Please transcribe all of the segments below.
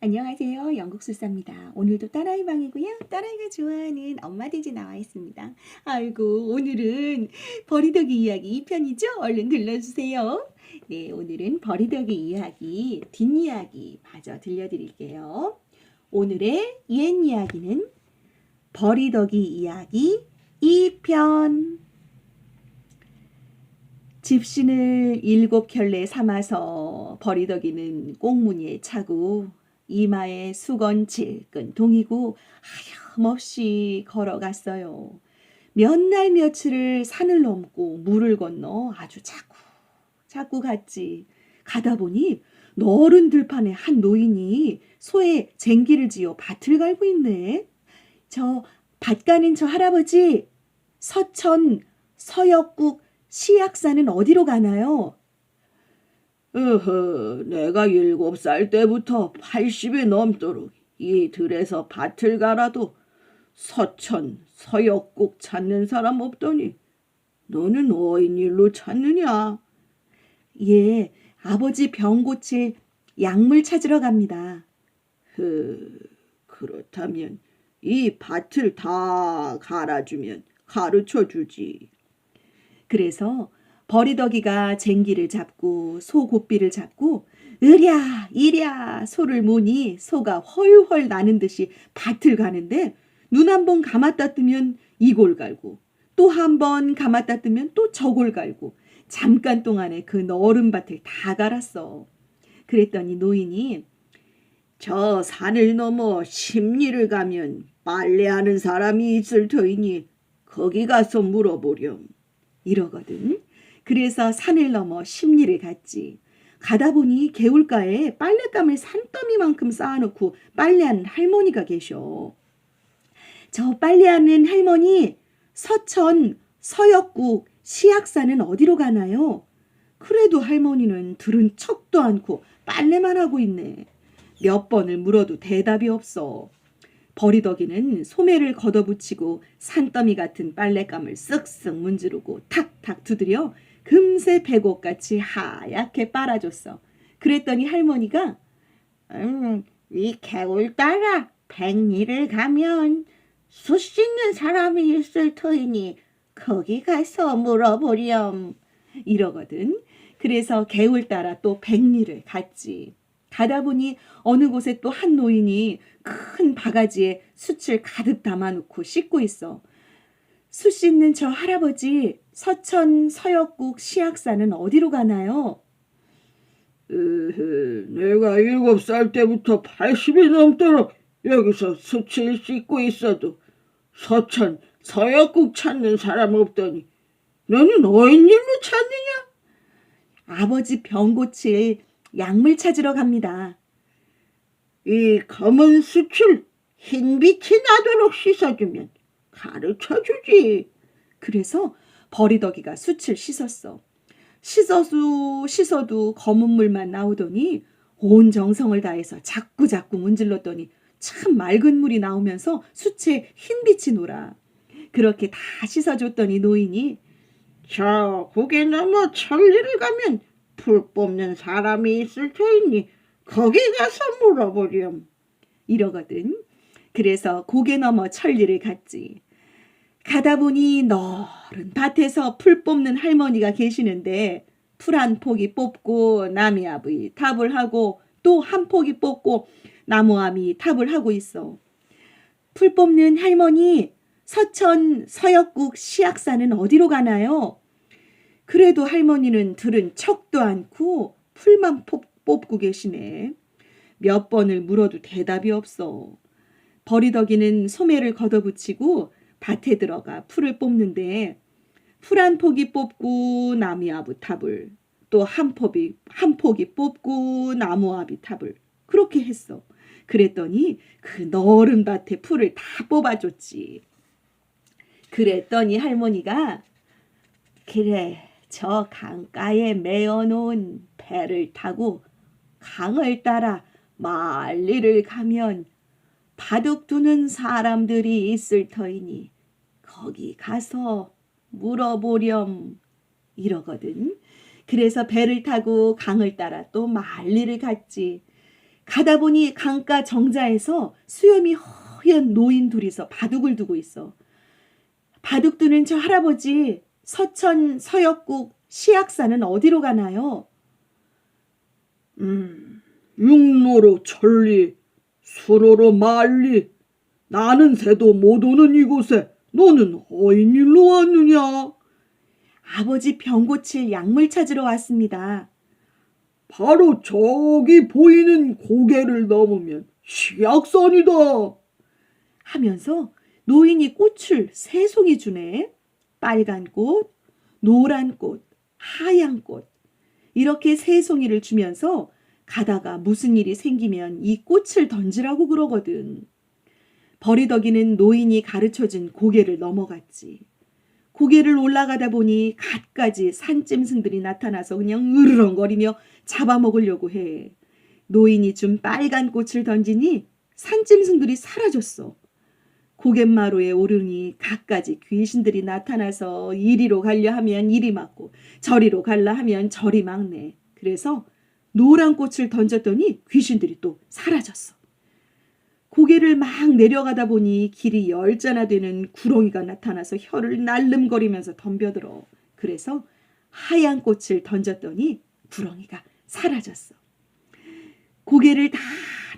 안녕하세요. 영국술사입니다. 오늘도 딸아이 방이고요. 딸아이가 좋아하는 엄마 돼지 나와 있습니다. 아이고, 오늘은 버리더기 이야기 2편이죠? 얼른 들려주세요. 네, 오늘은 버리더기 이야기 뒷이야기 마저 들려드릴게요. 오늘의 옛 이야기는 버리더기 이야기 2편. 집신을 7켤레 삼아서 버리더기는 꽁무니에 차고 이마에 수건 질끈 동이고 하염없이 걸어갔어요. 몇 날 며칠을 산을 넘고 물을 건너 아주 자꾸 갔지. 가다 보니 너른 들판에 한 노인이 소에 쟁기를 지어 밭을 갈고 있네. 저 밭 가는 저 할아버지, 서천 서역국 시약사는 어디로 가나요? 내가 7살 때부터 80이 넘도록 이 들에서 밭을 갈아도 서천, 서역국 찾는 사람 없더니 너는 어인 일로 찾느냐? 예, 아버지 병 고칠 약물 찾으러 갑니다. 그렇다면 이 밭을 다 갈아주면 가르쳐 주지. 그래서 버리더기가 쟁기를 잡고 소 고삐를 잡고 으랴 이랴 소를 모니 소가 헐헐 나는 듯이 밭을 가는데 눈 한 번 감았다 뜨면 이골 갈고 또 한 번 감았다 뜨면 또 저골 갈고 잠깐 동안에 그 너른 밭을 다 갈았어. 그랬더니 노인이 저 산을 넘어 십리를 가면 빨래하는 사람이 있을 터이니 거기 가서 물어보렴. 이러거든. 그래서 산을 넘어 십리를 갔지. 가다 보니 개울가에 빨랫감을 산더미만큼 쌓아놓고 빨래하는 할머니가 계셔. 저 빨래하는 할머니, 서천 서역국 시약사는 어디로 가나요? 그래도 할머니는 들은 척도 않고 빨래만 하고 있네. 몇 번을 물어도 대답이 없어. 버리더기는 소매를 걷어붙이고 산더미 같은 빨랫감을 쓱쓱 문지르고 탁탁 두드려 금세 배곡같이 하얗게 빨아줬어. 그랬더니 할머니가 이 개울 따라 백리를 가면 숯 씻는 사람이 있을 터이니 거기 가서 물어보렴. 이러거든. 그래서 개울 따라 또 백리를 갔지. 가다 보니 어느 곳에 또 한 노인이 큰 바가지에 숯을 가득 담아놓고 씻고 있어. 숯 씻는 저 할아버지, 서천 서역국 시약사는 어디로 가나요? 내가 7살 때부터 80이 넘도록 여기서 숯을 씻고 있어도 서천, 서역국 찾는 사람 없더니 너는 어인 일로 찾느냐? 아버지 병 고칠 약물 찾으러 갑니다. 이 검은 숯을 흰빛이 나도록 씻어주면 가르쳐주지. 그래서 버리더기가 숯을 씻었어. 씻어도 검은 물만 나오더니 온 정성을 다해서 자꾸 문질렀더니 참 맑은 물이 나오면서 숯에 흰빛이 놀아. 그렇게 다 씻어줬더니 노인이 저 고개 넘어 천리를 가면 풀 뽑는 사람이 있을 터이니 거기 가서 물어보렴. 이러거든. 그래서 고개 넘어 천리를 갔지. 가다 보니 너른 밭에서 풀 뽑는 할머니가 계시는데 풀 한 포기 뽑고 나무아비 탑을 하고 또 한 포기 뽑고 나무아비 탑을 하고 있어. 풀 뽑는 할머니, 서천 서역국 시약사는 어디로 가나요? 그래도 할머니는 들은 척도 않고 풀만 뽑고 계시네. 몇 번을 물어도 대답이 없어. 버리더기는 소매를 걷어붙이고 밭에 들어가 풀을 뽑는데 풀 한 포기 뽑고 나무아비 탑을 또 한 포기 뽑고 나무아비 탑을 그렇게 했어. 그랬더니 그 너른 밭에 풀을 다 뽑아줬지. 그랬더니 할머니가 그래 저 강가에 메어놓은 배를 타고 강을 따라 만리를 가면 바둑 두는 사람들이 있을 터이니 거기 가서 물어보렴. 이러거든. 그래서 배를 타고 강을 따라 또 만리를 갔지. 가다 보니 강가 정자에서 수염이 허연 노인 둘이서 바둑을 두고 있어. 바둑 두는 저 할아버지, 서천, 서역국, 시약사는 어디로 가나요? 육로로 천리, 수로로 만리, 나는 새도 못 오는 이곳에 너는 어인 일로 왔느냐? 아버지 병 고칠 약물 찾으러 왔습니다. 바로 저기 보이는 고개를 넘으면 시약산이다. 하면서 노인이 꽃을 세 송이 주네. 빨간 꽃, 노란 꽃, 하얀 꽃. 이렇게 세 송이를 주면서 가다가 무슨 일이 생기면 이 꽃을 던지라고 그러거든. 버리더기는 노인이 가르쳐준 고개를 넘어갔지. 고개를 올라가다 보니 갖가지 산짐승들이 나타나서 그냥 으르렁거리며 잡아먹으려고 해. 노인이 준 빨간 꽃을 던지니 산짐승들이 사라졌어. 고갯마루에 오르니 갖가지 귀신들이 나타나서 이리로 가려 하면 이리 막고 저리로 갈라 하면 저리 막네. 그래서 노란 꽃을 던졌더니 귀신들이 또 사라졌어. 고개를 막 내려가다 보니 길이 10자나 되는 구렁이가 나타나서 혀를 날름거리면서 덤벼들어. 그래서 하얀 꽃을 던졌더니 구렁이가 사라졌어. 고개를 다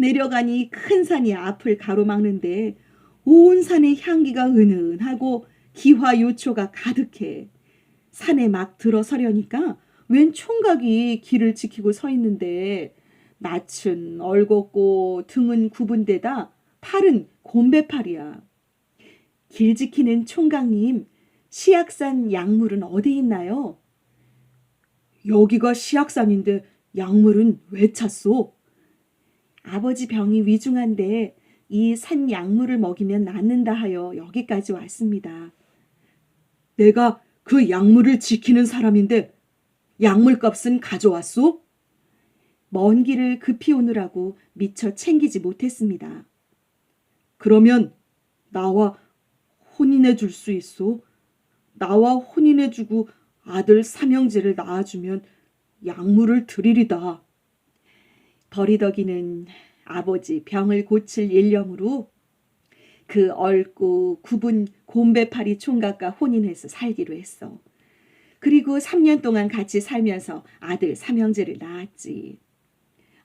내려가니 큰 산이 앞을 가로막는데 온 산의 향기가 은은하고 기화요초가 가득해. 산에 막 들어서려니까 웬 총각이 길을 지키고 서 있는데 낯은 얼겁고 등은 굽은 데다 팔은 곰배팔이야. 길 지키는 총각님, 시약산 약물은 어디 있나요? 여기가 시약산인데 약물은 왜 찾소? 아버지 병이 위중한데 이 산 약물을 먹이면 낫는다 하여 여기까지 왔습니다. 내가 그 약물을 지키는 사람인데 약물값은 가져왔소? 먼 길을 급히 오느라고 미처 챙기지 못했습니다. 그러면 나와 혼인해 줄 수 있소? 나와 혼인해 주고 아들 삼형제를 낳아주면 약물을 드리리다. 버리더기는 아버지 병을 고칠 일념으로 그 얼고 굽은 곰배파리 총각과 혼인해서 살기로 했어. 그리고 3년 동안 같이 살면서 아들 삼형제를 낳았지.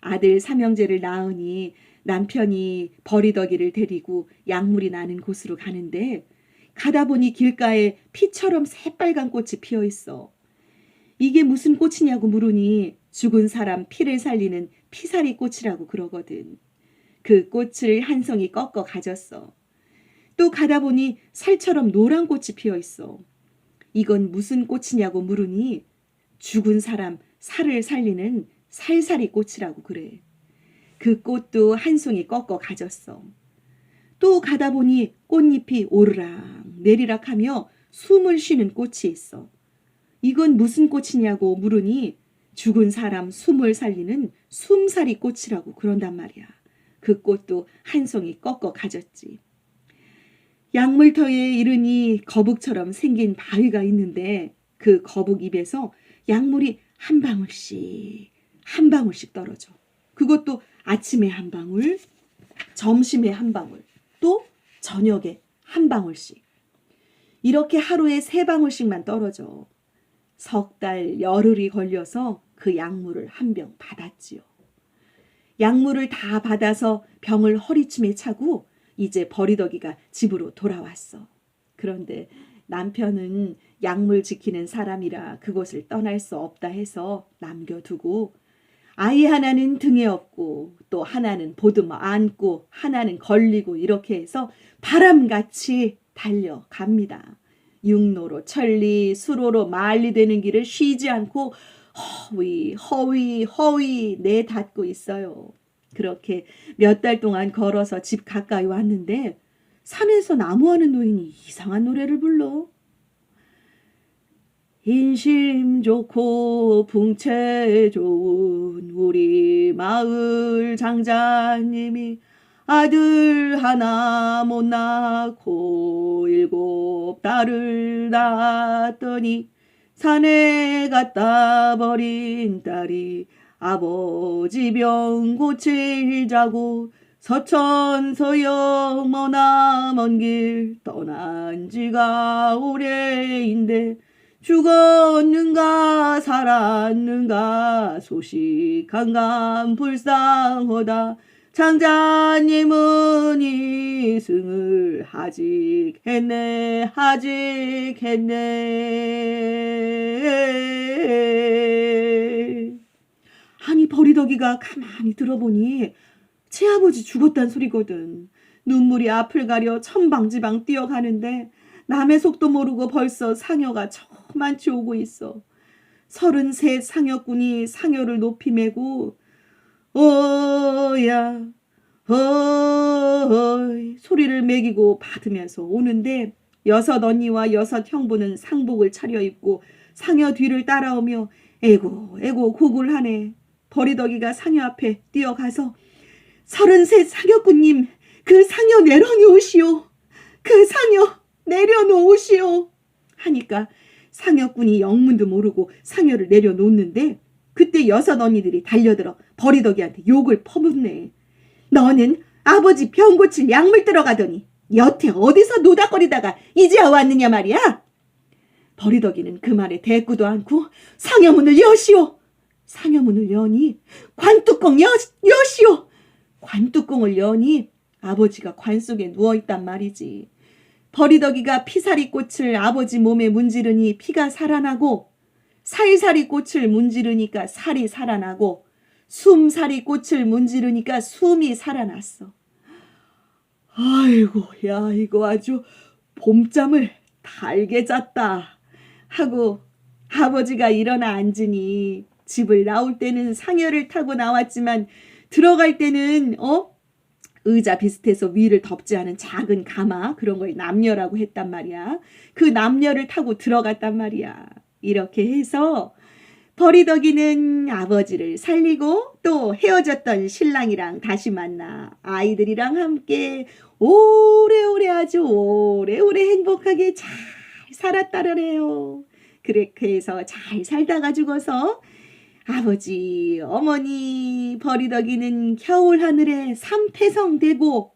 아들 삼형제를 낳으니 남편이 버리더기를 데리고 약물이 나는 곳으로 가는데 가다 보니 길가에 피처럼 새빨간 꽃이 피어 있어. 이게 무슨 꽃이냐고 물으니 죽은 사람 피를 살리는 피사리 꽃이라고 그러거든. 그 꽃을 한 송이 꺾어 가졌어. 또 가다 보니 살처럼 노란 꽃이 피어 있어. 이건 무슨 꽃이냐고 물으니 죽은 사람 살을 살리는 살살이 꽃이라고 그래. 그 꽃도 한 송이 꺾어 가졌어. 또 가다 보니 꽃잎이 오르락 내리락 하며 숨을 쉬는 꽃이 있어. 이건 무슨 꽃이냐고 물으니 죽은 사람 숨을 살리는 숨살이 꽃이라고 그런단 말이야. 그 꽃도 한 송이 꺾어 가졌지. 약물터에 이르니 거북처럼 생긴 바위가 있는데 그 거북 입에서 약물이 한 방울씩 떨어져. 그것도 아침에 한 방울, 점심에 한 방울, 또 저녁에 한 방울씩. 이렇게 하루에 3방울씩만 떨어져. 석 달 열흘이 걸려서 그 약물을 한 병 받았지요. 약물을 다 받아서 병을 허리춤에 차고 이제 버리더기가 집으로 돌아왔어. 그런데 남편은 약물 지키는 사람이라 그곳을 떠날 수 없다 해서 남겨두고 아이 하나는 등에 업고 또 하나는 보듬어 안고 하나는 걸리고 이렇게 해서 바람같이 달려갑니다. 육로로 천리 수로로 만리 되는 길을 쉬지 않고 허위 내닫고 있어요. 그렇게 몇 달 동안 걸어서 집 가까이 왔는데 산에서 나무하는 노인이 이상한 노래를 불러. 인심 좋고 풍채 좋은 우리 마을 장자님이 아들 하나 못 낳고 7 딸을 낳았더니 산에 갖다 버린 딸이 아버지 병 고치자고 서천서역 머나먼 길 떠난 지가 오래인데 죽었는가 살았는가 소식한감 불쌍하다. 장자님은 이승을 하직 했네. 아니 버리더기가 가만히 들어보니 제 아버지 죽었단 소리거든. 눈물이 앞을 가려 천방지방 뛰어가는데 남의 속도 모르고 벌써 상여가 저만치 오고 있어. 33 상여꾼이 상여를 높이 메고 어야 어이 소리를 매기고 받으면서 오는데 6 언니와 6 형부는 상복을 차려입고 상여 뒤를 따라오며 에고 에고 곡을 하네. 버리더기가 상여 앞에 뛰어가서 33 상여꾼님 그 상여 내려놓으시오. 그 상여 내려놓으시오 하니까 상여꾼이 영문도 모르고 상여를 내려놓는데 그때 6 언니들이 달려들어 버리더기한테 욕을 퍼붓네. 너는 아버지 병 고칠 약물 들어가더니 여태 어디서 노닥거리다가 이제야 왔느냐 말이야. 버리더기는 그 말에 대꾸도 않고 상여문을 여시오. 상여문을 여니 관뚜껑 여시오. 관뚜껑을 여니 아버지가 관 속에 누워있단 말이지. 버리더기가 피사리 꽃을 아버지 몸에 문지르니 피가 살아나고 살사리 꽃을 문지르니까 살이 살아나고 숨사리 꽃을 문지르니까 숨이 살아났어. 아이고 야 이거 아주 봄잠을 달게 잤다 하고 아버지가 일어나 앉으니 집을 나올 때는 상여를 타고 나왔지만 들어갈 때는 의자 비슷해서 위를 덮지 않은 작은 가마 그런 걸 남녀라고 했단 말이야. 그 남녀를 타고 들어갔단 말이야. 이렇게 해서 버리더기는 아버지를 살리고 또 헤어졌던 신랑이랑 다시 만나 아이들이랑 함께 오래오래 아주 오래오래 행복하게 잘 살았다라네요. 그렇게 해서 잘 살다가 죽어서 아버지, 어머니 버리더기는 겨울 하늘에 삼태성 되고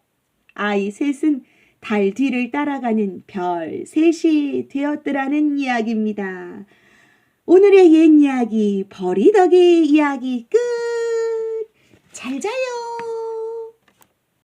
아이 셋은 달 뒤를 따라가는 별 셋이 되었더라는 이야기입니다. 오늘의 옛 이야기 버리더기 이야기 끝. 잘 자요.